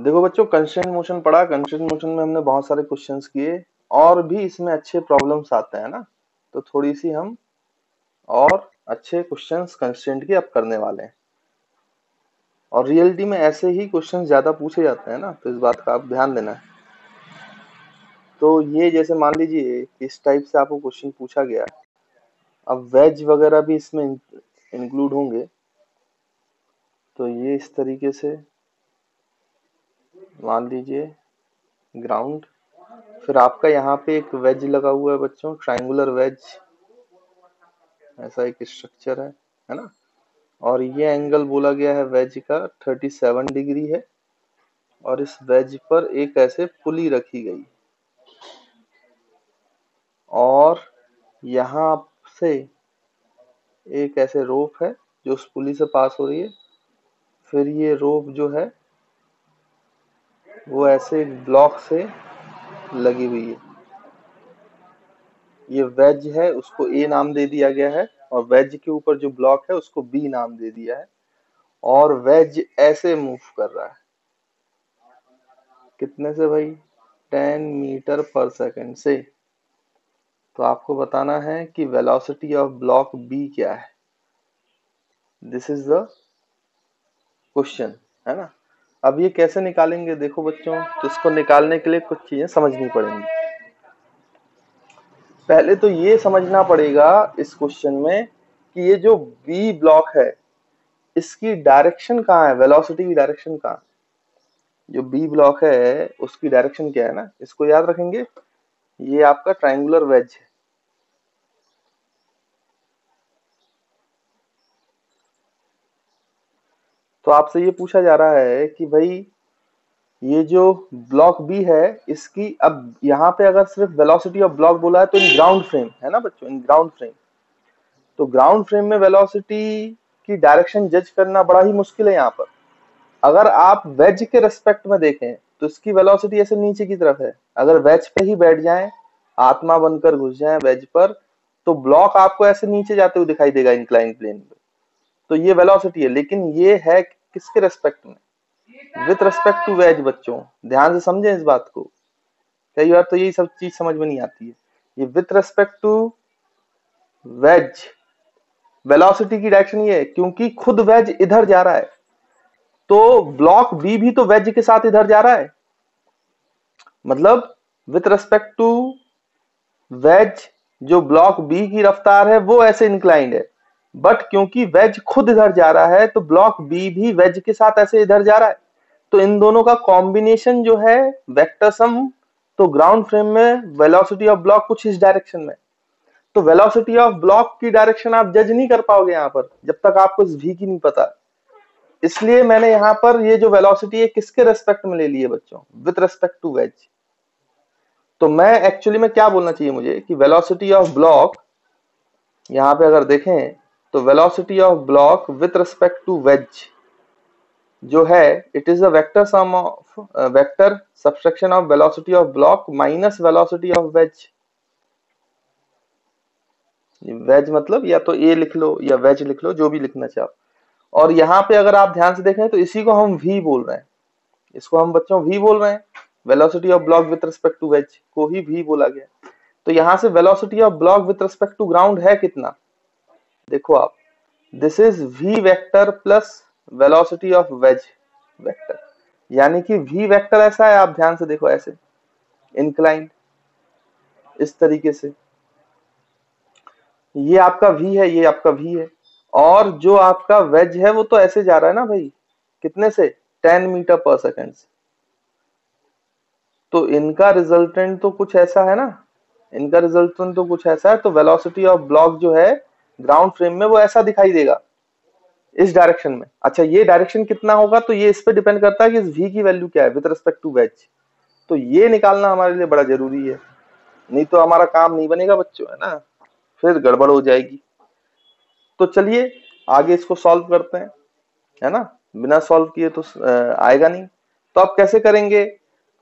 देखो बच्चों, constraint motion पढ़ा। कंस्ट्रेंट मोशन में हमने बहुत सारे क्वेश्चंस किए और भी इसमें अच्छे प्रॉब्लम्स आते हैं ना, तो थोड़ी सी हम और अच्छे क्वेश्चंस कंस्ट्रेंट के अब करने वाले हैं। और रियलिटी में ऐसे ही क्वेश्चंस ज्यादा पूछे जाते हैं ना, तो इस बात का आप ध्यान देना है। तो ये जैसे मान लीजिए इस टाइप से आपको क्वेश्चन पूछा गया, अब वेज वगैरह भी इसमें इंक्लूड होंगे, तो ये इस तरीके से मान लीजिए ग्राउंड, फिर आपका यहाँ पे एक वेज लगा हुआ है बच्चों, ट्रायंगुलर वेज, ऐसा एक स्ट्रक्चर है ना। और ये एंगल बोला गया है वेज का 37 डिग्री है, और इस वेज पर एक ऐसे पुली रखी गई, और यहाँ से एक ऐसे रोप है जो उस पुली से पास हो रही है। फिर ये रोप जो है वो ऐसे ब्लॉक से लगी हुई है। ये वेज है, उसको ए नाम दे दिया गया है, और वेज के ऊपर जो ब्लॉक है उसको बी नाम दे दिया है। और वेज ऐसे मूव कर रहा है, कितने से भाई? 10 मीटर पर सेकंड से। तो आपको बताना है कि वेलोसिटी ऑफ ब्लॉक बी क्या है। दिस इज द क्वेश्चन, है ना। अब ये कैसे निकालेंगे देखो बच्चों, तो इसको निकालने के लिए कुछ चीजें समझनी पड़ेंगी। पहले तो ये समझना पड़ेगा इस क्वेश्चन में कि ये जो बी ब्लॉक है इसकी डायरेक्शन कहाँ है, वेलोसिटी की डायरेक्शन कहाँ है। जो बी ब्लॉक है उसकी डायरेक्शन क्या है ना, इसको याद रखेंगे। ये आपका ट्रायंगुलर वेज है, तो आपसे ये पूछा जा रहा है कि भाई ये जो ब्लॉक बी है इसकी, अब यहाँ पे अगर सिर्फ वेलोसिटी ऑफ ब्लॉक बोला है तो इन ग्राउंड फ्रेम है ना बच्चों, इन ग्राउंड फ्रेम, तो ग्राउंड फ्रेम में वेलोसिटी की डायरेक्शन जज करना बड़ा ही मुश्किल है यहाँ पर। अगर आप वेज के रेस्पेक्ट में देखें तो इसकी वेलोसिटी ऐसे नीचे की तरफ है। अगर वेज पे ही बैठ जाएं, आत्मा बनकर घुस जाएं वेज पर, तो ब्लॉक आपको ऐसे नीचे जाते हुए दिखाई देगा इंक्लाइन प्लेन पे। तो ये वेलोसिटी है, लेकिन ये है किसके रेस्पेक्ट में? With respect to wedge. बच्चों ध्यान से समझें इस बात को, कई बार तो यही सब चीज समझ में नहीं आती है। ये with respect to wedge velocity की डायरेक्शन ये है, क्योंकि खुद वेज इधर जा रहा है, तो ब्लॉक बी भी तो वेज के साथ इधर जा रहा है। मतलब विथ रेस्पेक्ट टू वेज जो ब्लॉक बी की रफ्तार है वो ऐसे इंक्लाइंड है, बट क्योंकि वेज खुद इधर जा रहा है तो ब्लॉक बी भी वेज के साथ ऐसे इधर जा रहा है। तो इन दोनों का कॉम्बिनेशन जो है वेक्टर सम, तो ग्राउंड फ्रेम में वेलोसिटी ऑफ ब्लॉक कुछ इस डायरेक्शन में। तो वेलोसिटी ऑफ ब्लॉक की डायरेक्शन आप जज नहीं कर पाओगे यहाँ पर जब तक आपको इस v की नहीं पता। इसलिए मैंने यहाँ पर ये जो वेलोसिटी है किसके रेस्पेक्ट में ले ली है बच्चों? With respect to wedge. तो मैं एक्चुअली में क्या बोलना चाहिए मुझे कि वेलोसिटी ऑफ ब्लॉक, यहाँ पे अगर देखें तो velocity of block with respect to wedge जो है, it is a vector sum of vector subtraction of velocity of block minus velocity of wedge. Wedge मतलब या तो ए लिख लो या वेज लिख लो, जो भी लिखना चाहो। और यहाँ पे अगर आप ध्यान से देखें तो इसी को हम v बोल रहे हैं, इसको हम बच्चों v बोल रहे हैं। Velocity of block with respect to wedge को ही v बोला गया। तो यहाँ से velocity of block with respect to ground है कितना, देखो आप, this is v vector plus velocity of wedge vector, यानी कि v वेक्टर ऐसा है, आप ध्यान से देखो ऐसे इंक्लाइंड इस तरीके से, ये आपका v है, ये आपका v है। और जो आपका वेज है वो तो ऐसे जा रहा है ना भाई, कितने से? 10 मीटर पर सेकंड से। तो इनका रिजल्टेंट तो कुछ ऐसा है ना, इनका रिजल्टेंट तो कुछ ऐसा है। तो वेलोसिटी ऑफ ब्लॉक जो है ग्राउंड फ्रेम में वो ऐसा दिखाई देगा इस डायरेक्शन में। अच्छा, ये डायरेक्शन कितना होगा तो ये इस पे डिपेंड करता है कि इस v की वैल्यू क्या है विद रिस्पेक्ट टू वेज। तो ये निकालना हमारे लिए बड़ा जरूरी है, नहीं तो हमारा काम नहीं बनेगा बच्चों, है ना, फिर गड़बड़ हो जाएगी। तो चलिए आगे इसको सॉल्व करते हैं, है ना। बिना सॉल्व किए तो आएगा नहीं। तो आप कैसे करेंगे?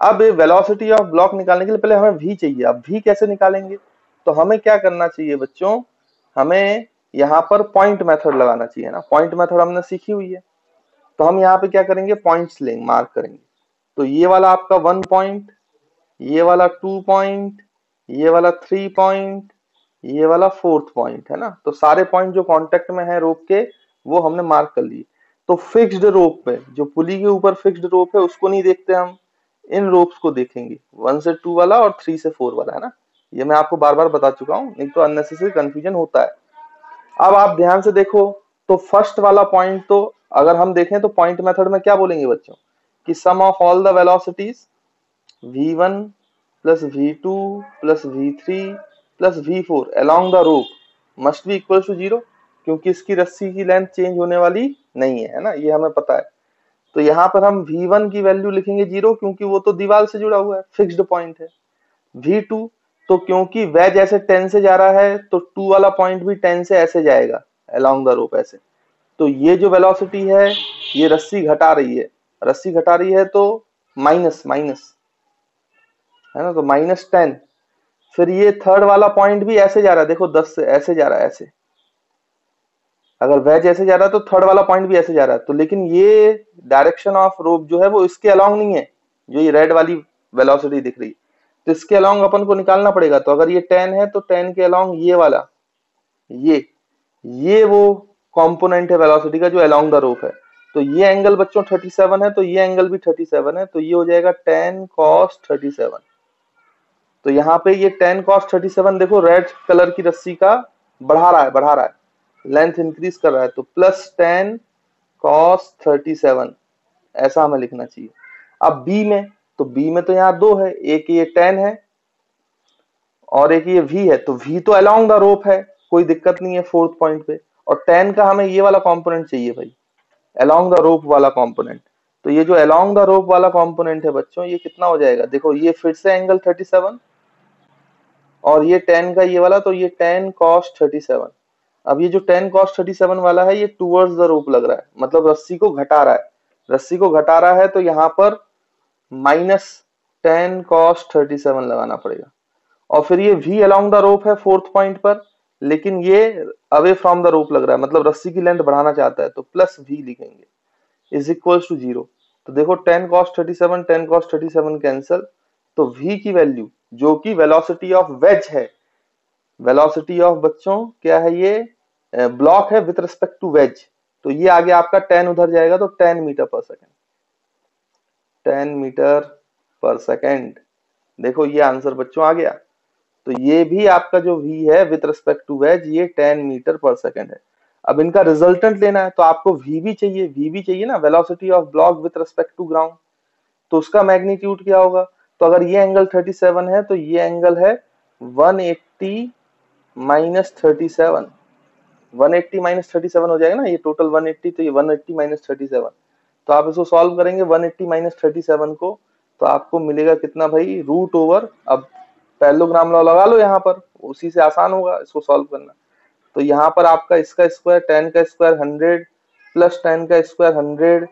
अब वेलोसिटी ऑफ ब्लॉक निकालने के लिए पहले हमें v चाहिए। अब v कैसे निकालेंगे? तो हमें क्या करना चाहिए बच्चों, हमें यहाँ पर पॉइंट मेथड लगाना चाहिए ना। पॉइंट मेथड हमने सीखी हुई है, तो हम यहाँ पे क्या करेंगे, पॉइंट्स लेंगे, मार्क करेंगे। तो ये वाला आपका 1 पॉइंट, ये वाला 2 पॉइंट, ये वाला 3 पॉइंट, ये वाला 4th पॉइंट, है ना। तो सारे पॉइंट जो कांटेक्ट में है रोप के वो हमने मार्क कर लिए। तो फिक्स्ड रोप पे, जो पुली के ऊपर फिक्स्ड रोप है उसको नहीं देखते हम, इन रोप्स को देखेंगे, 1 से 2 वाला और 3 से 4 वाला, है ना। ये मैं आपको बार बार बता चुका हूँ, नहीं तो अननेसेसरी कंफ्यूजन होता है। अब आप ध्यान से देखो, तो फर्स्ट वाला पॉइंट, तो अगर हम देखें तो पॉइंट मेथड में क्या बोलेंगे बच्चों, कि sum of all the velocities v1 plus v2 plus v3 plus v4 along the rope must be equal to 0, क्योंकि इसकी रस्सी की लेंथ चेंज होने वाली नहीं है ना, ये हमें पता है। तो यहाँ पर हम v1 की वैल्यू लिखेंगे 0, क्योंकि वो तो दीवार से जुड़ा हुआ है, फिक्स्ड पॉइंट है। v2, तो क्योंकि वेज ऐसे 10 से जा रहा है तो 2 वाला पॉइंट भी 10 से ऐसे जाएगा along द रोप ऐसे। तो ये जो वेलोसिटी है ये रस्सी घटा रही है, रस्सी घटा रही है तो माइनस माइनस, है ना, तो -10। फिर ये थर्ड वाला पॉइंट भी ऐसे जा रहा है, देखो 10 से ऐसे जा रहा है ऐसे, अगर वेज ऐसे जा रहा है तो थर्ड वाला पॉइंट भी ऐसे जा रहा है। तो लेकिन ये डायरेक्शन ऑफ रोप जो है वो इसके अलोंग नहीं है, जो ये रेड वाली वेलोसिटी दिख रही है, तो इसके अलोंग अपन को निकालना पड़ेगा। तो अगर ये 10 है तो 10 के अलोंग ये वाला, ये वो कंपोनेंट है वेलोसिटी का जो अलोंग द रोप है। तो ये एंगल बच्चों 37 है, तो ये एंगल भी 37 है, तो ये हो जाएगा 10 cos 37। तो यहाँ पे ये 10 cos 37 देखो रेड कलर की रस्सी का बढ़ा रहा है, लेंथ इंक्रीज कर रहा है, तो +10 cos 37 ऐसा हमें लिखना चाहिए। अब बी में, तो बी में तो यहाँ दो है, एक ये 10 है और एक ये v है, तो v तो अलोंग द रोप है, कोई दिक्कत नहीं है 4th पॉइंट पे, और 10 का हमें ये वाला कंपोनेंट चाहिए भाई, अलोंग द रोप वाला कंपोनेंट। तो ये जो अलोंग द रोप वाला कंपोनेंट है बच्चों, ये कितना हो जाएगा, देखो ये फिर से एंगल 37 और ये 10 का ये वाला, तो ये 10 cos 37। अब ये जो 10 cos 37 वाला है ये टूवर्ड्स द रोप लग रहा है, मतलब रस्सी को घटा रहा है, रस्सी को घटा रहा है, तो यहाँ पर -10 cos 37 लगाना पड़ेगा। और फिर ये v अलोंग द रोप है 4th पॉइंट पर, लेकिन ये अवे फ्रॉम द रोप लग रहा है, मतलब रस्सी की लेंथ बढ़ाना चाहता है, तो +v लिखेंगे इज इक्वल टू 0। तो देखो 10 cos 37 10 cos 37 कैंसल, तो v की वैल्यू जो कि वेलोसिटी ऑफ वेज है, वेलोसिटी ऑफ बच्चों क्या है, ये ब्लॉक है विथ रिस्पेक्ट टू वेज, तो ये आगे आपका 10 उधर जाएगा, तो 10 मीटर पर सेकेंड, 10 मीटर पर सेकेंड। देखो ये आंसर बच्चों आ गया। तो ये भी आपका जो v है विथ रिस्पेक्ट टू वेज, ये 10 मीटर पर सेकेंड है। अब इनका रिजल्टेंट लेना है तो आपको v भी चाहिए ना, velocity of block with respect to ground, तो उसका मैग्नीट्यूड क्या होगा। तो अगर ये एंगल 37 है तो ये एंगल है 180 माइनस 37, 180 माइनस 37 हो जाएगा ना, ये टोटल 180, तो ये 180 माइनस 37। तो आप इसको सॉल्व करेंगे 180 माइनस 37 को, तो आपको मिलेगा कितना भाई, √। अब पैरेललोग्राम लॉ लगा लो यहाँ पर, उसी से आसान होगा इसको सॉल्व करना। तो यहाँ पर आपका इसका स्क्वायर 10 का स्क्वायर 100 प्लस 10 का स्क्वायर 100,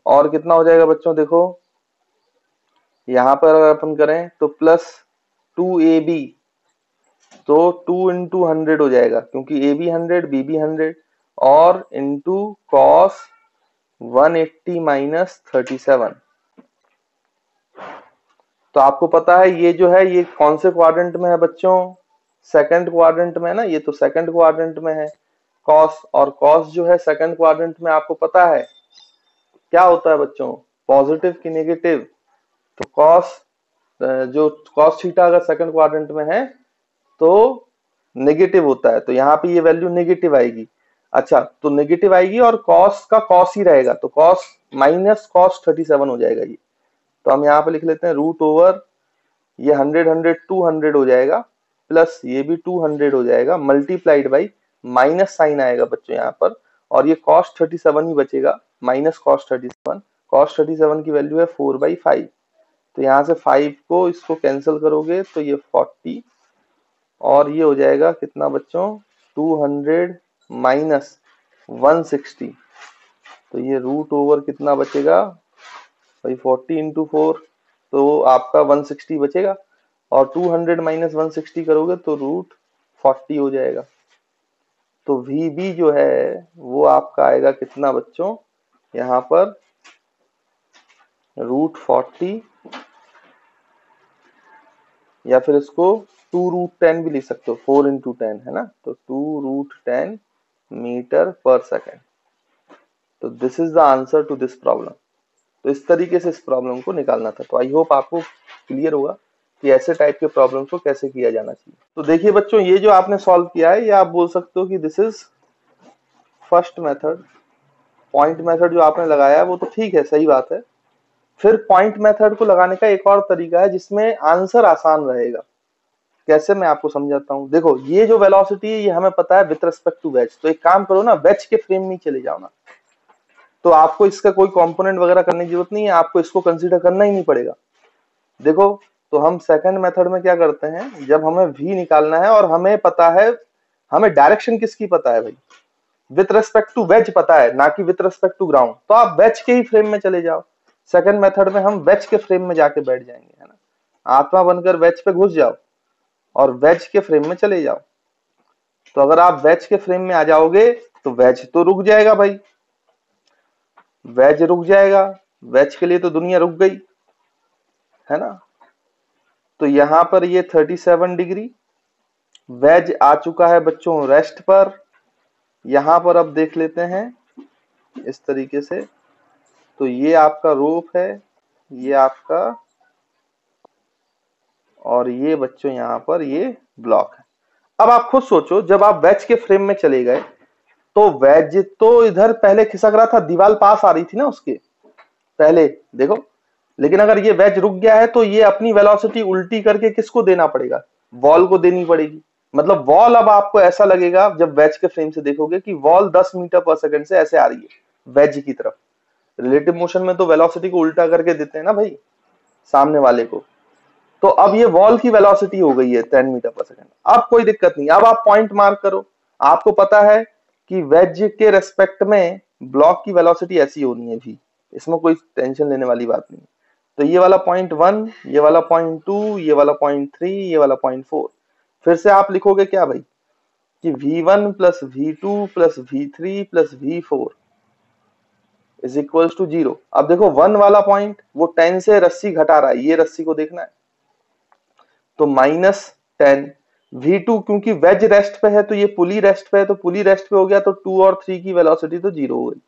और कितना हो जाएगा बच्चों, देखो यहाँ पर अगर अपन करें तो +2ab, तो 2 इंटू 100 हो जाएगा, क्योंकि ए बी 100 बी बी 100, और इंटू कॉस 180 माइनस 37। तो आपको पता है ये जो है ये कौन से क्वाड्रेंट में है बच्चों, सेकंड क्वाड्रेंट में है ना, ये तो सेकंड क्वाड्रेंट में है कॉस, और कॉस जो है सेकंड क्वाड्रेंट में आपको पता है क्या होता है बच्चों, पॉजिटिव की नेगेटिव। तो कॉस, जो कॉस थीटा अगर सेकंड क्वाड्रेंट में है तो नेगेटिव होता है, तो यहाँ पे ये वैल्यू नेगेटिव आएगी। अच्छा, तो नेगेटिव आएगी और कॉस का कॉस ही रहेगा, तो कॉस माइनस कॉस 37 हो जाएगा ये। तो हम यहाँ पे लिख लेते हैं √, ये 100 200 हो जाएगा, प्लस ये भी 200 हो जाएगा, मल्टीप्लाइड बाई माइनस साइन आएगा बच्चों यहाँ पर, और ये cos 37 ही बचेगा, माइनस cos 37। cos 37 की वैल्यू है 4/5, तो यहाँ से 5 को इसको कैंसिल करोगे तो ये 40, और ये हो जाएगा कितना बच्चों, 200 माइनस 160, तो ये √, कितना बचेगा भाई, 40 इंटू 4, तो आपका 160 बचेगा, और 200 माइनस 160 करोगे तो √40 हो जाएगा। तो VB जो है वो आपका आएगा कितना बच्चों, यहाँ पर √40 या फिर इसको 2√10 भी लिख सकते हो, 4 × 10 है ना, तो 2√10 मीटर पर सेकेंड। तो this is the answer to this problem. तो इस तरीके से इस प्रॉब्लम को निकालना था। तो आई होप आपको क्लियर होगा कि ऐसे टाइप के प्रॉब्लम को कैसे किया जाना चाहिए। तो देखिए बच्चों, ये जो आपने सॉल्व किया है, ये आप बोल सकते हो कि this is first method. Point method जो आपने लगाया है वो तो ठीक है, सही बात है। फिर पॉइंट मेथड को लगाने का एक और तरीका है जिसमें आंसर आसान रहेगा। कैसे, मैं आपको समझाता हूँ। देखो, ये जो वेलोसिटी है ये हमें पता है विथ रिस्पेक्ट टू वेज। तो एक काम करो ना, वेज के फ्रेम में चले जाओ ना, तो आपको इसका कोई कंपोनेंट वगैरह करने की जरूरत नहीं है, आपको इसको कंसीडर करना ही नहीं पड़ेगा। देखो, तो हम सेकंड मेथड में क्या करते हैं, जब हमें v निकालना है और हमें पता है, हमें डायरेक्शन किसकी पता है भाई, विथ रेस्पेक्ट टू वेज पता है, ना कि विथ रेस्पेक्ट टू ग्राउंड, तो आप वेज के ही फ्रेम में चले जाओ। सेकंड मेथड में हम वेज के फ्रेम में जाके बैठ जाएंगे, है ना। आत्मा बनकर वेज पे घुस जाओ और वेज के फ्रेम में चले जाओ। तो अगर आप वेज के फ्रेम में आ जाओगे तो वेज तो रुक जाएगा भाई, वेज रुक जाएगा, वेज के लिए तो दुनिया रुक गई, है ना। तो यहां पर ये 37 डिग्री वेज आ चुका है बच्चों रेस्ट पर। यहां पर अब देख लेते हैं इस तरीके से, तो ये आपका रोप है, ये आपका, और ये बच्चों यहां पर ये ब्लॉक है। अब आप खुद सोचो, जब आप वेज के फ्रेम में चले गए तो वेज तो इधर पहले खिसक रहा था, दीवार पास आ रही थी ना उसके पहले, देखो। लेकिन अगर ये वेज रुक गया है तो ये अपनी वेलोसिटी उल्टी करके किसको देना पड़ेगा, वॉल को देनी पड़ेगी। मतलब वॉल अब आपको ऐसा लगेगा जब वेज के फ्रेम से देखोगे कि वॉल 10 मीटर पर सेकंड से ऐसे आ रही है वेज की तरफ। रिलेटिव मोशन में तो वेलोसिटी को उल्टा करके देते हैं ना भाई, सामने वाले को। तो अब ये वॉल की वेलोसिटी हो गई है 10 मीटर पर सेकंड। अब कोई दिक्कत नहीं, अब आप पॉइंट मार्क करो। आपको पता है कि वेज के रेस्पेक्ट में ब्लॉक की वेलोसिटी ऐसी होनी है भी, इसमें कोई टेंशन लेने वाली बात नहीं। तो ये वाला पॉइंट 1, ये वाला पॉइंट 2, ये वाला पॉइंट 3, ये वाला पॉइंट 4। फिर से आप लिखोगे क्या भाई कि v1 plus v2 plus v3 plus v4 is equal to 0। अब देखो 1 वाला पॉइंट वो 10 से रस्सी घटा रहा है, ये रस्सी को देखना है, तो -10। v2 क्योंकि वेज रेस्ट पे है तो ये पुली रेस्ट पे है, तो पुली रेस्ट पे हो गया, तो 2 और 3 की वेलोसिटी तो 0 हो गई।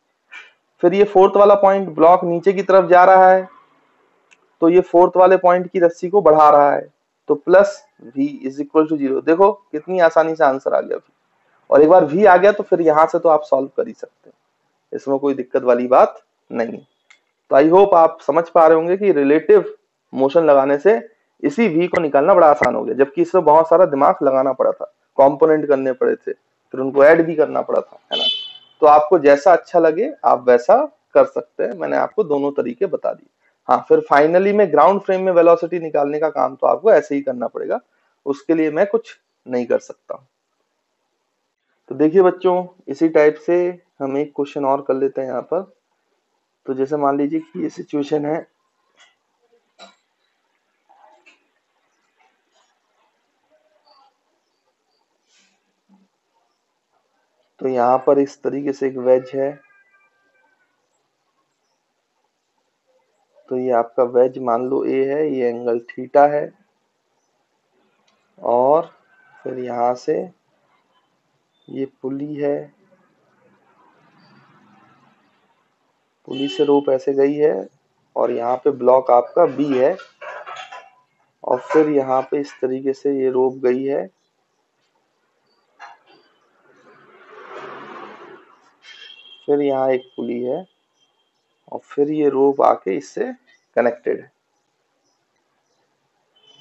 फिर ये फोर्थ वाला पॉइंट ब्लॉक नीचे की तरफ जा रहा है, तो ये फोर्थ वाले पॉइंट की रस्सी को बढ़ा रहा है, तो plus v is equal to 0। देखो कितनी आसानी से आंसर आ गया। और एक बार v आ गया तो फिर यहां से तो आप सॉल्व कर ही सकते हैं, इसमें कोई दिक्कत वाली बात नहीं। तो आई होप आप समझ पा रहे होंगे कि रिलेटिव मोशन लगाने से इसी v को निकालना बड़ा आसान हो गया, जबकि इसमें बहुत सारा दिमाग लगाना पड़ा था, कंपोनेंट करने पड़े थे, फिर उनको ऐड भी करना पड़ा था, है ना। तो आपको जैसा अच्छा लगे आप वैसा कर सकते हैं, मैंने आपको दोनों तरीके बता दिए। हाँ, फिर फाइनली में ग्राउंड फ्रेम में वेलोसिटी निकालने का काम तो आपको ऐसे ही करना पड़ेगा, उसके लिए मैं कुछ नहीं कर सकता। तो देखिए बच्चों, इसी टाइप से हम एक क्वेश्चन और कर लेते हैं यहाँ पर। तो जैसे मान लीजिए कि ये सिचुएशन है, तो यहाँ पर इस तरीके से एक वेज है, तो ये आपका वेज मान लो ए है, ये एंगल थीटा है, और फिर यहाँ से ये पुली है, पुली से रोप ऐसे गई है, और यहाँ पे ब्लॉक आपका बी है, और फिर यहाँ पे इस तरीके से ये रोप गई है, फिर यहाँ एक पुली है, और फिर ये रोप आके इससे कनेक्टेड है।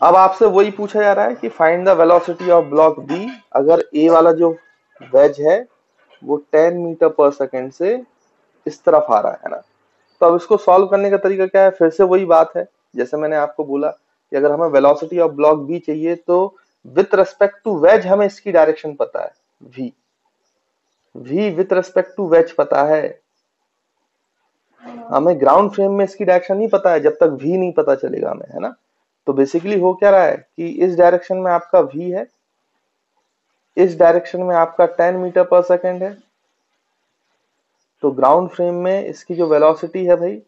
अब आपसे वही पूछा जा रहा है कि find the velocity of block B, अगर ए वाला जो वेज है वो 10 मीटर पर सेकंड से इस तरफ आ रहा है ना। तो अब इसको सॉल्व करने का तरीका क्या है, फिर से वही बात है, जैसे मैंने आपको बोला कि अगर हमें वेलोसिटी ऑफ ब्लॉक बी चाहिए तो विथ रेस्पेक्ट टू वेज हमें इसकी डायरेक्शन पता है, v with respect to wedge पता है, हमें ग्राउंड फ्रेम में इसकी डायरेक्शन नहीं पता है जब तक v नहीं पता चलेगा हमें, है ना। तो बेसिकली हो क्या रहा है कि इस डायरेक्शन में आपका v है, इस डायरेक्शन में आपका 10 मीटर पर सेकंड है, तो ग्राउंड फ्रेम में इसकी जो वेलोसिटी है भाई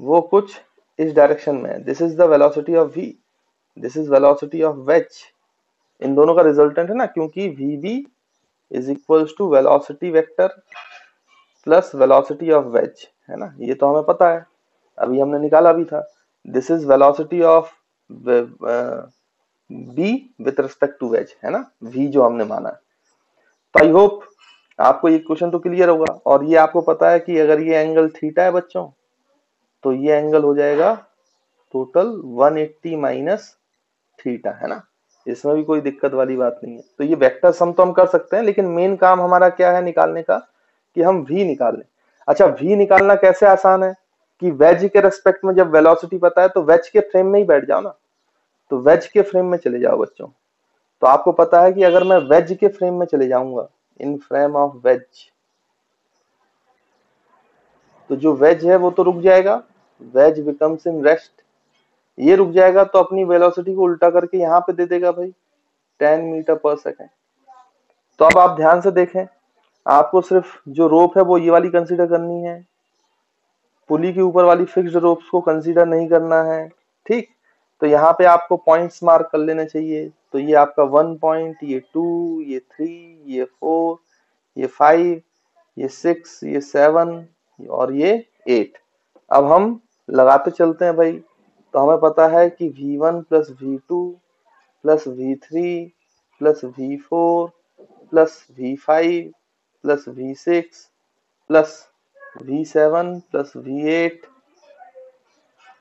वो कुछ इस डायरेक्शन में है। This is the velocity of v, this is velocity of wedge. इन दोनों का रिजल्टेंट है ना, क्योंकि vb is equals to velocity vector plus velocity of wedge, है ना। ये तो हमें पता है, अभी हमने निकाला भी था। This is velocity of B with respect to wedge, है ना, v जो हमने माना है। तो आई होप आपको ये क्वेश्चन तो क्लियर होगा। और ये आपको पता है कि अगर ये एंगल थीटा है बच्चों, तो ये एंगल हो जाएगा टोटल 180 माइनस थीटा, है ना। इसमें भी कोई दिक्कत वाली बात नहीं है। तो ये वेक्टर सम तो हम कर सकते हैं, लेकिन मेन काम हमारा क्या है निकालने का, कि हम v निकाल लें। अच्छा, v निकालना कैसे आसान है कि वेज के रेस्पेक्ट में जब वेलोसिटी पता है तो वेज के फ्रेम में ही बैठ जाओ ना। तो वेज के फ्रेम में चले जाओ बच्चों। तो आपको पता है कि अगर मैं वेज के फ्रेम में चले जाऊंगा, इन फ्रेम ऑफ वेज, तो जो वेज है वो तो रुक जाएगा, वेज बिकम्स इन रेस्ट। ये रुक जाएगा तो अपनी वेलोसिटी को उल्टा करके यहाँ पे दे देगा भाई 10 मीटर पर सेकेंड। तो अब आप ध्यान से देखें, आपको सिर्फ जो रोप है वो ये वाली कंसीडर करनी है, पुली के ऊपर वाली फिक्स्ड रोप्स को कंसीडर नहीं करना है, ठीक। तो यहाँ पे आपको पॉइंट्स मार्क कर लेने चाहिए। तो ये आपका 1 पॉइंट, ये 2, ये 3, ये 4, ये 5, ये 6, ये 7 और ये 8। अब हम लगाते चलते हैं भाई। तो हमें पता है कि v1 plus v2 plus v3 plus v4 plus v5 plus v6 plus v7 plus v8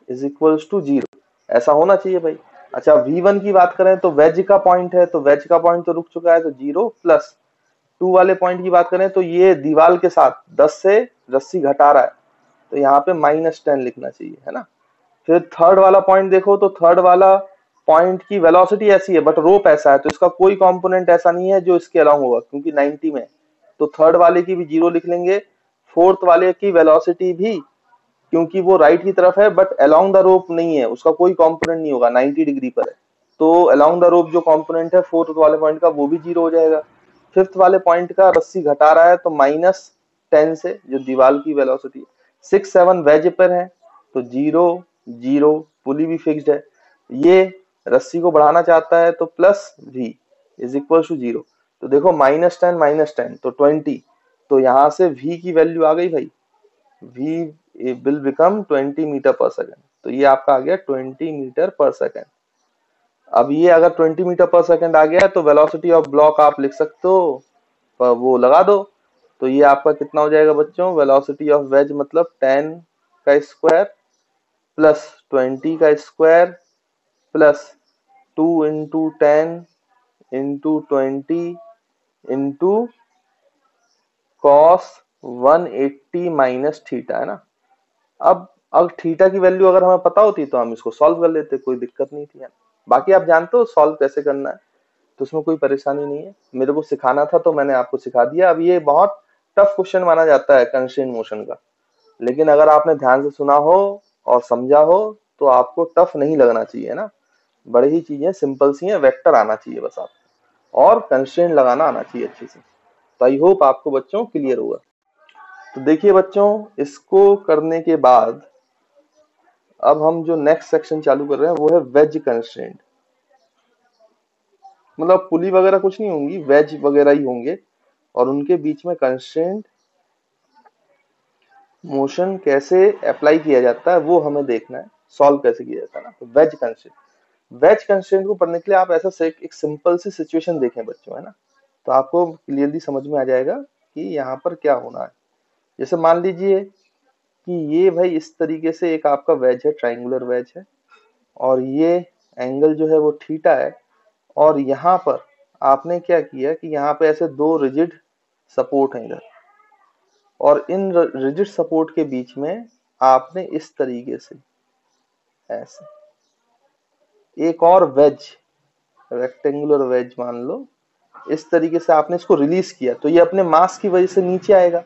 is equals to 0। ऐसा होना चाहिए भाई। अच्छा, v1 की बात करें तो वेज का पॉइंट है, तो वेज का पॉइंट तो रुक चुका है, तो 0 प्लस 2 वाले पॉइंट की बात करें तो ये दीवार के साथ 10 से रस्सी घटा रहा है, तो यहाँ पे -10 लिखना चाहिए, है ना। फिर थर्ड वाला पॉइंट देखो, तो थर्ड वाला पॉइंट की वेलोसिटी ऐसी है बट रोप ऐसा है, तो इसका कोई कंपोनेंट ऐसा नहीं है जो इसके अलाउंग होगा, क्योंकि 90 में। तो थर्ड वाले की भी 0 लिख लेंगे। फोर्थ वाले की वेलोसिटी भी, क्योंकि वो राइट की तरफ है बट अलोंग द रोप नहीं है, उसका कोई कंपोनेंट नहीं होगा, 90 डिग्री पर है। तो अलोंग द रोप जो कंपोनेंट है फोर्थ वाले पॉइंट का, वो भी 0 हो जाएगा। फिफ्थ वाले पॉइंट का रस्सी घटा रहा है, तो -10 से जो दीवार की वेलोसिटी। 6, 7 वेज पर है, तो 0 0, पुली भी फिक्स्ड है। ये रस्सी को बढ़ाना चाहता है, तो plus v is equal to 0। तो देखो -10 तो 20। तो यहाँ से v की वैल्यू आ गई भाई, v विल बिकम 20 मीटर पर सेकेंड। तो ये आपका आ गया 20 मीटर पर सेकेंड। अब ये अगर 20 मीटर पर सेकेंड आ गया तो वेलोसिटी ऑफ ब्लॉक आप लिख सकते हो, पर वो लगा दो। तो ये आपका कितना हो जाएगा बच्चों, वेलोसिटी ऑफ वेज मतलब 10 का स्क्वायर प्लस 20 का square plus 2 into 10 into 20 into cos 180 minus theta, है ना। अब थीटा की वैल्यू अगर हमें पता होती तो हम इसको सॉल्व कर लेते, कोई दिक्कत नहीं थी। बाकी आप जानते हो सॉल्व कैसे करना है, तो उसमें कोई परेशानी नहीं है। मेरे को सिखाना था तो मैंने आपको सिखा दिया। अब ये बहुत टफ क्वेश्चन माना जाता है कंस्ट्रेंट मोशन का, लेकिन अगर आपने ध्यान से सुना हो और समझा हो तो आपको टफ नहीं लगना चाहिए ना। बड़ी ही चीजें सिंपल सी हैं, वेक्टर आना चाहिए बस आपको, और कंस्ट्रेंट लगाना आना चाहिए अच्छे से। तो आई होप आपको बच्चों क्लियर होगा। तो देखिए बच्चों, इसको करने के बाद अब हम जो नेक्स्ट सेक्शन चालू कर रहे हैं वो है वेज कंस्ट्रेंट। मतलब पुली वगैरह कुछ नहीं होंगी, वेज वगैरह ही होंगे, और उनके बीच में कंस्ट्रेंट मोशन कैसे अप्लाई किया जाता है वो हमें देखना है, सॉल्व कैसे किया जाता है ना। तो वेज कंस्ट्रेंट को पढ़ने के लिए आप ऐसा से एक सिंपल सी सिचुएशन देखें बच्चों, है ना। तो आपको क्लियरली समझ में आ जाएगा कि यहाँ पर क्या होना है। जैसे मान लीजिए कि ये भाई इस तरीके से एक आपका वेज है, ट्राइंगुलर वेज है, और ये एंगल जो है वो थीटा है। और यहाँ पर आपने क्या किया कि यहाँ पे ऐसे दो रिजिड सपोर्ट हैं इधर, और इन रिजिड सपोर्ट के बीच में आपने इस तरीके से ऐसे एक और वेज, रेक्टेंगुलर वेज मान लो, इस तरीके से आपने इसको रिलीज किया, तो ये अपने मास की वजह से नीचे आएगा।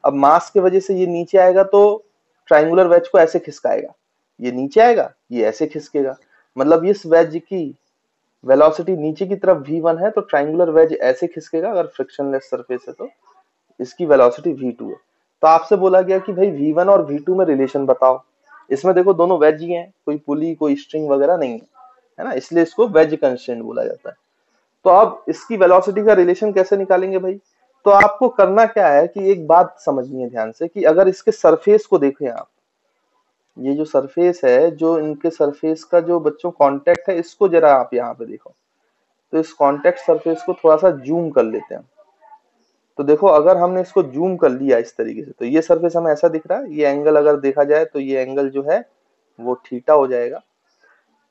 अब मास की वजह से ये नीचे आएगा तो ट्राइंगुलर वेज को ऐसे खिसकाएगा, ये नीचे आएगा, ये ऐसे खिसकेगा। मतलब इस वेज की वेलोसिटी नीचे की तरफ v1 है, तो ट्राइंगुलर वेज ऐसे खिसकेगा। अगर फ्रिक्शनलेस सरफेस है तो इसकी वेलोसिटी v2 है। तो आपसे बोला गया कि भाई v1 और v2 में रिलेशन बताओ। इसमें देखो दोनों वेज ही हैं, कोई पुली कोई स्ट्रिंग वगैरह नहीं है ना, इसलिए इसको वेज कंस्ट्रेंट बोला जाता है। तो अब इसकी वेलोसिटी का रिलेशन कैसे निकालेंगे भाई? तो आपको करना क्या है कि एक बात समझनी है ध्यान से कि अगर इसके सरफेस को देखें आप, ये जो सरफेस है, जो इनके सरफेस का जो बच्चों कांटेक्ट है, इसको जरा आप यहाँ पे देखो। तो इस कांटेक्ट सरफेस को थोड़ा सा जूम कर लेते हैं। तो देखो अगर हमने इसको जूम कर लिया इस तरीके से, तो ये सरफेस हमें ऐसा दिख रहा है, ये एंगल अगर देखा जाए तो ये एंगल जो है वो थीटा हो जाएगा।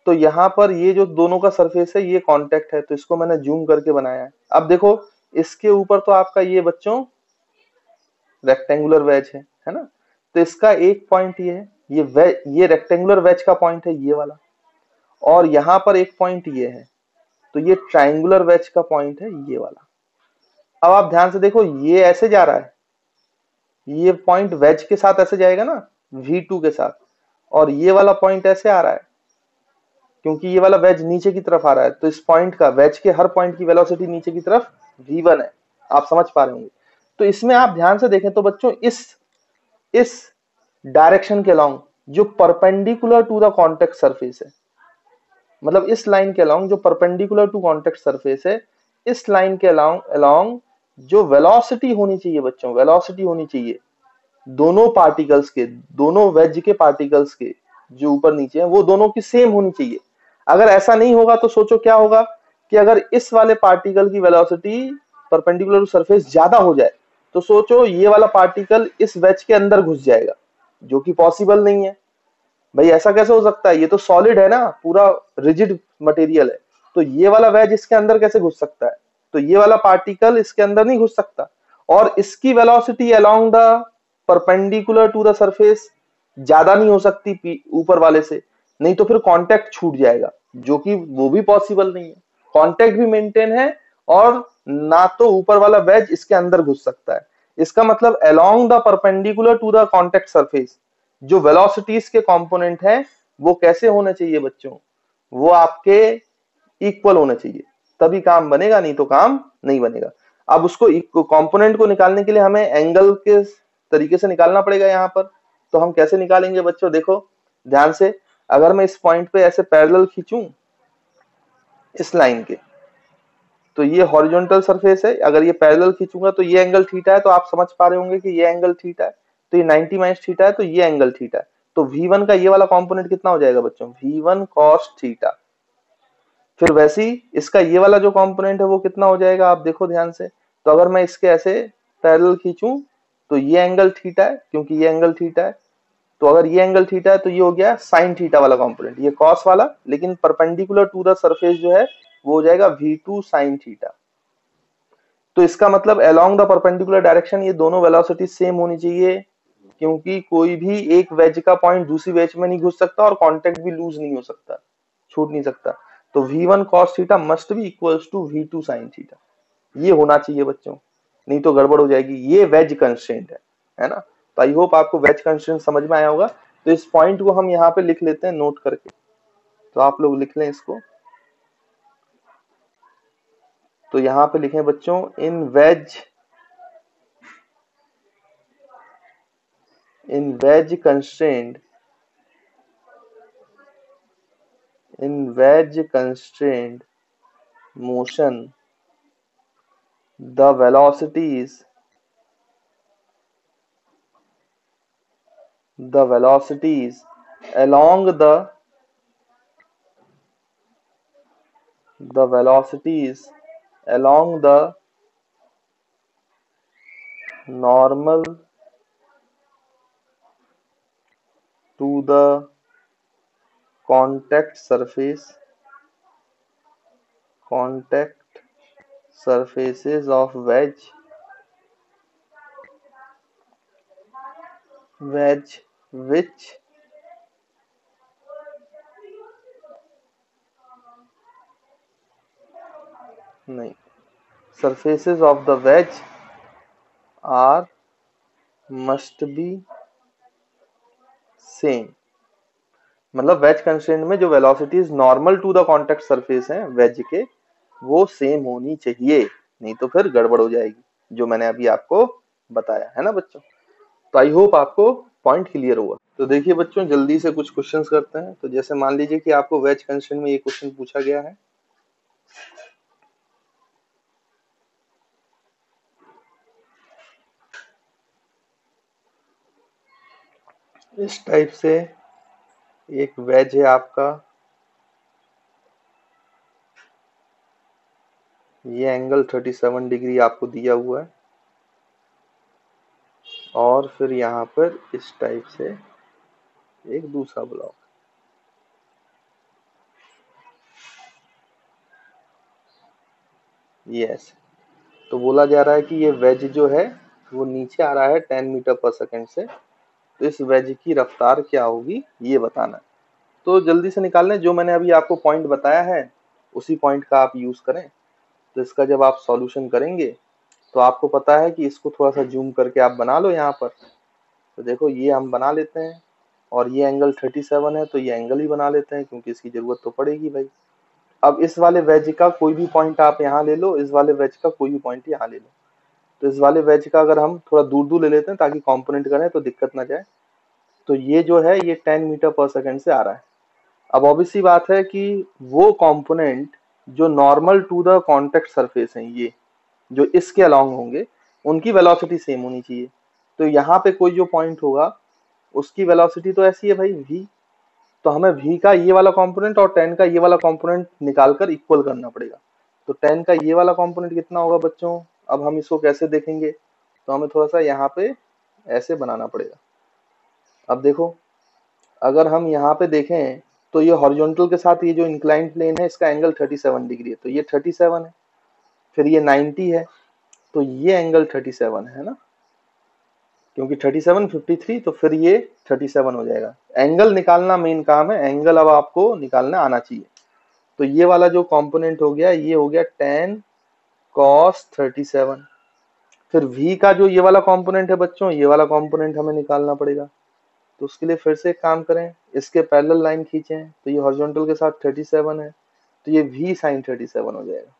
तो यहाँ पर ये जो दोनों का सरफेस है ये कांटेक्ट है, तो इसको मैंने जूम करके बनाया है। अब देखो इसके ऊपर तो आपका ये बच्चों रेक्टेंगुलर वेज है ना, तो इसका एक पॉइंट ये है, ये रेक्टेंगुलर वेज का पॉइंट है ये वाला, और यहाँ पर एक पॉइंट ये है, तो ये ट्राइंगुलर वेज का पॉइंट है ये वाला। अब आप ध्यान से देखो ये ऐसे जा रहा है, ये पॉइंट वेज के साथ ऐसे जाएगा ना V2 के साथ, और ये वाला पॉइंट ऐसे आ रहा है क्योंकि ये वाला वेज नीचे की तरफ आ रहा है, तो इस पॉइंट का वेज के हर पॉइंट की वेलोसिटी नीचे की तरफ V1 है। आप समझ पा रहे होंगे। तो इसमें आप ध्यान से देखें तो बच्चों इस डायरेक्शन के अलोंग जो perpendicular to the contact surface है, मतलब इस लाइन के अलोंग जो परपेंडिकुलर टू कॉन्टेक्ट सरफेस है, इस लाइन के अलोंग जो वेलोसिटी होनी चाहिए बच्चों, वेलोसिटी होनी चाहिए दोनों पार्टिकल्स के, दोनों वेज के पार्टिकल्स के जो ऊपर नीचे हैं वो दोनों की सेम होनी चाहिए। अगर ऐसा नहीं होगा तो सोचो क्या होगा कि अगर इस वाले पार्टिकल की वेलोसिटी परपेंडिकुलर टू सरफेस ज्यादा हो जाए तो सोचो ये वाला पार्टिकल इस वेज के अंदर घुस जाएगा, जो कि पॉसिबल नहीं है। भाई ऐसा कैसे हो सकता है, ये तो सॉलिड है ना, पूरा रिजिड मटेरियल है, तो ये वाला वेज इसके अंदर कैसे घुस सकता है? तो ये वाला पार्टिकल इसके अंदर नहीं घुस सकता, और इसकी velocity along the perpendicular to the surface ज्यादा नहीं हो सकती ऊपर वाले से, नहीं तो फिर कांटेक्ट छूट जाएगा, जो कि वो भी पॉसिबल नहीं है। कांटेक्ट भी मेंटेन है और ना तो ऊपर वाला वेज इसके अंदर घुस सकता है। इसका मतलब along the perpendicular to the contact surface जो वेलोसिटीज के कंपोनेंट है वो कैसे होने चाहिए बच्चों, वो आपके इक्वल होने चाहिए, तभी काम बनेगा, नहीं तो काम नहीं बनेगा। अब उसको कंपोनेंट को निकालने के लिए हमें एंगल के तरीके से निकालना पड़ेगा यहाँ पर। तो हम कैसे निकालेंगे बच्चों, देखो ध्यान से, अगर मैं इस पॉइंट पे ऐसे पैरेलल खींचूं इस लाइन के, तो ये हॉरिजॉन्टल सरफेस है, अगर ये पैरेलल खींचूंगा तो ये एंगल थीटा है, तो आप समझ पा रहे होंगे कि ये एंगल थीटा है, तो ये 90 माइनस थीटा है, तो ये एंगल थीटा है। तो V1 का ये वाला कंपोनेंट कितना हो जाएगा बच्चों, V1 cos थीटा। फिर वैसे ही इसका ये वाला जो कंपोनेंट है वो कितना हो जाएगा, आप देखो ध्यान से, तो अगर मैं इसके ऐसे पैरेलल खींचूं तो ये एंगल थीटा है, क्योंकि ये एंगल थीटा है, तो अगर ये एंगल थीटा है तो ये हो गया साइन थीटा वाला कंपोनेंट, ये कॉस वाला, लेकिन परपेंडिकुलर टू द सरफेस जो है वो हो जाएगा V2 साइन थीटा। तो इसका मतलब अलोंग द परपेंडिकुलर डायरेक्शन ये दोनों वेलोसिटी सेम होनी चाहिए, क्योंकि कोई भी एक वेज का पॉइंट दूसरी वेज में नहीं घुस सकता और कांटेक्ट भी लूज नहीं हो सकता, छूट नहीं सकता। तो V1 cos theta must be equals to V2 sin theta, ये होना चाहिए बच्चों, नहीं तो गड़बड़ हो जाएगी। ये वेज कंस्ट्रेंट है ना। तो आई होप आपको वेज कंस्ट्रेंट समझ में आया होगा। तो इस पॉइंट को हम यहाँ पे लिख लेते हैं नोट करके, तो आप लोग लिख लें इसको। तो यहाँ पे लिखें बच्चों, इन wedge constraint, in wedge constraint motion the velocities along the velocities along the normal to the contact surfaces of wedge which नहीं, surfaces of the wedge are must be same। मतलब वेज कंस्ट्रेंट में जो velocities normal to the contact surface है wedge के, वो same होनी चाहिए, नहीं तो फिर गड़बड़ हो जाएगी, जो मैंने अभी आपको बताया है ना बच्चों। तो आई होप आपको पॉइंट क्लियर हुआ। तो देखिए बच्चों, जल्दी से कुछ क्वेश्चंस करते हैं। तो जैसे मान लीजिए कि आपको वेज कंस्ट्रेंट में ये क्वेश्चन पूछा गया है। इस टाइप से एक वेज है आपका, ये एंगल 37 डिग्री आपको दिया हुआ है, और फिर यहाँ पर इस टाइप से एक दूसरा ब्लॉक। यस, तो बोला जा रहा है कि ये वेज जो है वो नीचे आ रहा है 10 मीटर पर सेकंड से, तो इस वेज की रफ्तार क्या होगी ये बताना है। तो जल्दी से निकाल लें, जो मैंने अभी आपको पॉइंट बताया है उसी पॉइंट का आप यूज करें। तो इसका जब आप सॉल्यूशन करेंगे तो आपको पता है कि इसको थोड़ा सा जूम करके आप बना लो यहाँ पर। तो देखो ये हम बना लेते हैं, और ये एंगल 37 है तो ये एंगल ही बना लेते हैं क्योंकि इसकी जरूरत तो पड़ेगी भाई। अब इस वाले वेज का कोई भी पॉइंट आप यहाँ ले लो, इस वाले वेज का कोई भी पॉइंट यहाँ ले लो। तो इस वाले वेज का अगर हम थोड़ा दूर दूर ले लेते हैं ताकि कंपोनेंट करें तो दिक्कत ना जाए। तो ये जो है ये 10 मीटर पर सेकंड से आ रहा है। अब ऑब्वियस सी बात है कि वो कंपोनेंट जो normal to the contact surface है, ये जो इसके अलोंग होंगे, उनकी वेलोसिटी सेम होनी चाहिए। तो यहाँ पे कोई जो पॉइंट होगा उसकी वेलोसिटी तो ऐसी है भाई v, तो हमें v का ये वाला कंपोनेंट और 10 का ये वाला कंपोनेंट निकालकर इक्वल करना पड़ेगा। तो 10 का ये वाला कंपोनेंट कितना होगा बच्चों? अब हम इसको कैसे देखेंगे, तो हमें थोड़ा सा यहाँ पे ऐसे बनाना पड़ेगा। अब देखो, अगर हम यहाँ पे देखें तो ये हॉरिजॉन्टल के साथ ये जो इंक्लाइंड प्लेन है इसका एंगल 37 डिग्री है, तो ये 37 है, फिर ये 90 है, तो ये एंगल 37 है ना, क्योंकि 37 53, तो फिर ये 37 हो जाएगा। एंगल निकालना मेन काम है, एंगल अब आपको निकालना आना चाहिए। तो ये वाला जो कंपोनेंट हो गया ये हो गया 10 cos 37। फिर v का जो ये वाला कंपोनेंट है बच्चों, ये वाला कंपोनेंट हमें निकालना पड़ेगा। तो उसके लिए फिर से एक काम करें, इसके पैरेलल लाइन खींचें, तो ये हॉरिजॉन्टल के साथ 37 है, तो ये v sin 37 हो जाएगा,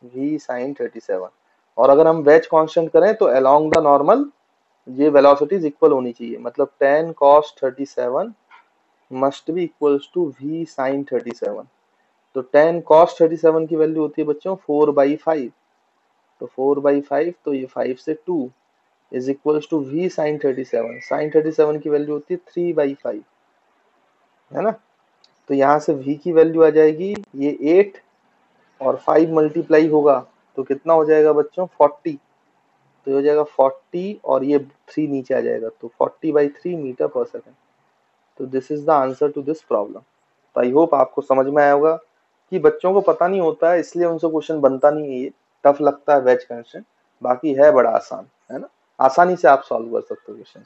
v sin 37। और अगर हम वेज कांस्टेंट करें तो अलोंग द नॉर्मल ये वेलोसिटीज इक्वल होनी चाहिए, मतलब 10 cos 37 must be equals to v sin 37। तो 10 cos 37 की वैल्यू होती है बच्चों 4/5, तो 4/5, तो ये 5 से 2 is equals to v sin 37। sin 37 की वैल्यू होती है 3/5, है ना। तो यहाँ से v की वैल्यू आ जाएगी ये 8, और 5 मल्टीप्लाई होगा तो कितना हो जाएगा बच्चों 40, तो ये हो जाएगा 40, और ये 3 नीचे आ जाएगा, तो 40/3 मीटर पर सेकंड। तो this is the answer to this problem. तो आई होप आपको समझ में आया होगा कि बच्चों को पता नहीं होता है इसलिए उनसे क्वेश्चन बनता नहीं है, ये टफ लगता है वेज कंस्ट्रेंट, बाकी है बड़ा आसान, है ना। आसानी से आप सॉल्व कर सकते हो क्वेश्चन।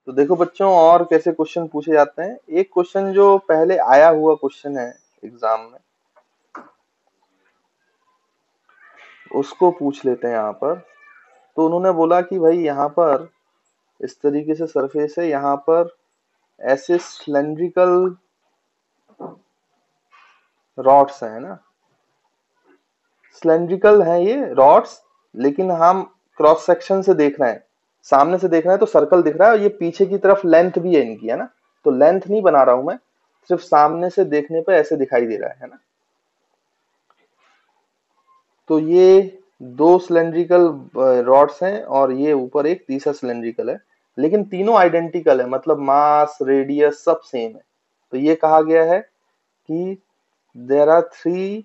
तो देखो बच्चों, और कैसे क्वेश्चन पूछे जाते हैं। एक क्वेश्चन जो पहले आया हुआ क्वेश्चन है एग्जाम में, उसको पूछ लेते हैं यहाँ पर। तो उन्होंने बोला कि भाई यहाँ पर इस तरीके से सरफेस है, यहाँ पर ऐसे सिलेंड्रिकल रॉड्स है ना, सिलेंड्रिकल है ये रॉड्स, लेकिन हम क्रॉस सेक्शन से देख रहे हैं, सामने से देख रहे हैं तो सर्कल दिख रहा है, और ये पीछे की तरफ लेंथ भी है इनकी, है ना। तो लेंथ नहीं बना रहा हूं मैं, सिर्फ सामने से देखने पे ऐसे दिखाई दे रहा है ना। तो ये दो सिलेंड्रिकल रॉड्स हैं, और ये ऊपर एक तीसरा सिलेंड्रिकल है, लेकिन तीनों आइडेंटिकल है, मतलब मास रेडियस सब सेम है। तो ये कहा गया है कि there are 3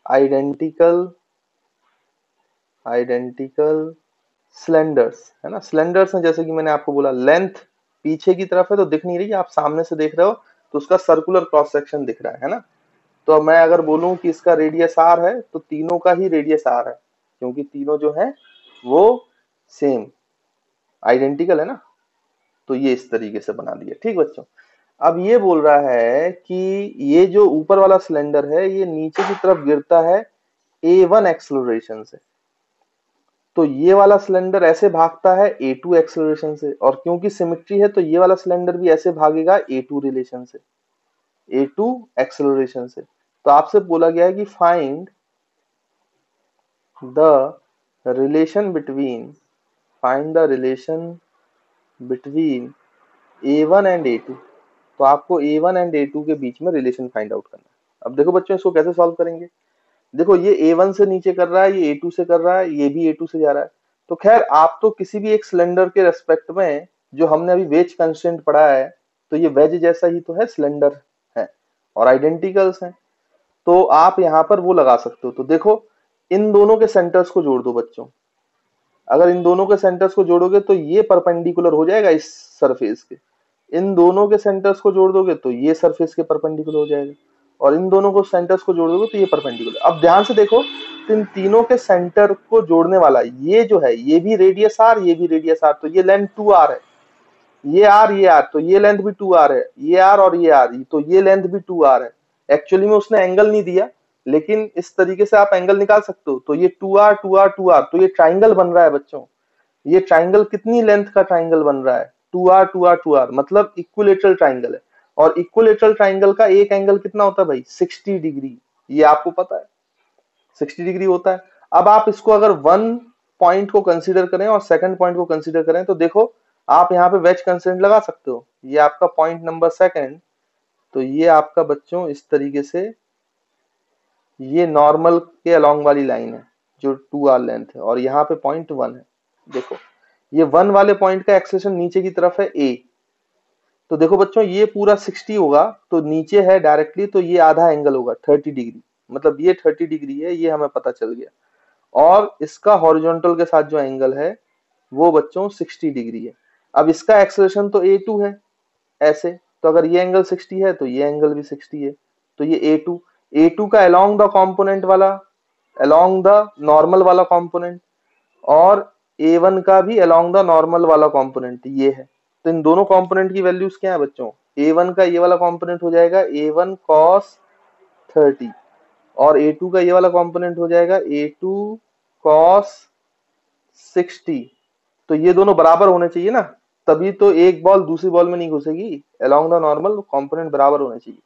identical identical cylinders, है ना। सिलेंडर्स हैं, जैसे कि मैंने आपको बोला लेंथ पीछे की तरफ है तो दिख नहीं रही, आप सामने से देख रहे हो तो उसका सर्कुलर क्रॉस सेक्शन दिख रहा है ना। तो अब मैं अगर बोलूं कि इसका रेडियस आर है तो तीनों का ही रेडियस आर है, क्योंकि तीनों जो है वो सेम आइडेंटिकल है ना। तो ये इस तरीके से बना दिया, ठीक बच्चों। अब ये बोल रहा है कि ये जो ऊपर वाला सिलेंडर है ये नीचे की तरफ गिरता है a1 एक्सलरेशन से, तो ये वाला सिलेंडर ऐसे भागता है a2 एक्सलरेशन से, और क्योंकि सिमेट्री है तो ये वाला सिलेंडर भी ऐसे भागेगा a2 रिलेशन से, a2 एक्सलरेशन से। तो आपसे बोला गया है कि find the relation between find the relation between A1 and A2, तो आपको A1 एंड A2 के बीच में रिलेशन फाइंड आउट करना है। अब देखो बच्चों इसको कैसे सॉल्व करेंगे। देखो ये A1 से नीचे कर रहा है, ये A2 से कर रहा है, ये भी A2 से जा रहा है। तो खैर आप तो किसी भी एक सिलेंडर के रेस्पेक्ट में, जो हमने अभी वेज कंस्ट्रेंट पढ़ा है, तो ये वेज जैसा ही तो है, सिलेंडर है और आइडेंटिकल्स हैं, तो आप यहाँ पर वो लगा सकते हो। तो देखो इन दोनों के सेंटर्स को जोड़ दो बच्चों, अगर इन दोनों के सेंटर्स को जोड़ोगे तो ये परपेंडिकुलर हो जाएगा इस सरफेस के, इन दोनों के सेंटर्स को जोड़ दोगे तो ये सरफेस के परपेंडिकुलर हो जाएगा, और इन दोनों को सेंटर्स को जोड़ दोगे तो ये परपेंडिकुलर। अब ध्यान से देखो, तो इन तीनों के सेंटर को जोड़ने वाला ये जो है, ये भी रेडियस आर, ये भी रेडियस आर, तो ये लेंथ 2r है, ये आर ये आर, तो ये लेंथ भी 2r है, ये आर और ये आर, तो ये लेंथ भी 2r है। एक्चुअली में उसने एंगल नहीं दिया, लेकिन इस तरीके से आप एंगल निकाल सकते हो। तो ये 2r 2r 2r, तो ये ट्राइंगल बन रहा है बच्चों। ये ट्राइंगल कितनी लेंथ का ट्राइंगल बन रहा है, 2r 2r 2r, मतलब इक्विलेटरल ट्राइंगल है। और इक्विलेटरल ट्राइंगल का एक एंगल कितना होता है भाई, 60 डिग्री, ये आपको पता है 60 डिग्री होता है। अब आप इसको अगर वन पॉइंट को कंसीडर करें और सेकंड पॉइंट को कंसीडर करें, तो देखो आप यहाँ पे वेज कंस्ट्रेंट लगा सकते हो। ये आपका पॉइंट नंबर सेकंड, तो ये आपका बच्चों इस तरीके से ये नॉर्मल के अलोंग वाली लाइन है जो 2r लेंथ है, और यहाँ पे पॉइंट 1 है। देखो ये 1 वाले पॉइंट का एक्सेलेरेशन नीचे की तरफ है a, तो देखो बच्चों ये पूरा 60 होगा, तो नीचे है डायरेक्टली, तो ये आधा एंगल होगा 30 डिग्री, मतलब ये 30 डिग्री है, ये हमें पता चल गया। और इसका हॉरिजॉन्टल के साथ जो एंगल है वो बच्चों 60 डिग्री है। अब इसका एक्सेलेरेशन तो a2 है ऐसे, तो अगर ये एंगल 60 है तो ये एंगल भी 60 है, तो ये a2 का अलोंग द कंपोनेंट वाला, अलोंग द नॉर्मल वाला कंपोनेंट, और a1 का भी अलोंग द नॉर्मल वाला कंपोनेंट ये है। तो इन दोनों कंपोनेंट की वैल्यूज क्या है बच्चों, a1 का ये वाला कंपोनेंट हो जाएगा a1 cos 30, और a2 का ये वाला कंपोनेंट हो जाएगा a2 cos 60। तो ये दोनों बराबर होने चाहिए ना, तभी तो एक बॉल दूसरी बॉल में नहीं घुसेगी, अलोंग द नॉर्मल कंपोनेंट बराबर होने चाहिए।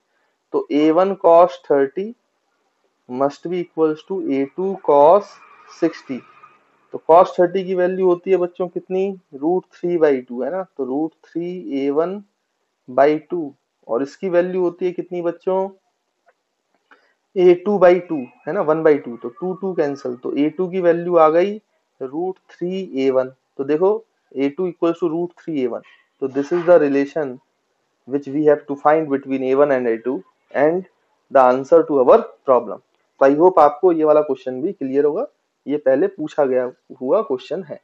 तो a1 cos 30 must be equals to a2 cos 60। तो cos 30 की वैल्यू होती है बच्चों कितनी, √3/2 है ना, तो √3a1/2, और इसकी वैल्यू होती है कितनी बच्चों, a2/2 है ना, 1/2, तो 2 कैंसिल, तो a2 की वैल्यू आ गई √3a1। तो देखो a2 इक्वल्स टू √3a1, तो this is the relation which we have to find between a1 and a2 and the answer to our problem। तो आई होप आपको ये वाला क्वेश्चन भी क्लियर होगा, ये पहले पूछा गया हुआ क्वेश्चन है।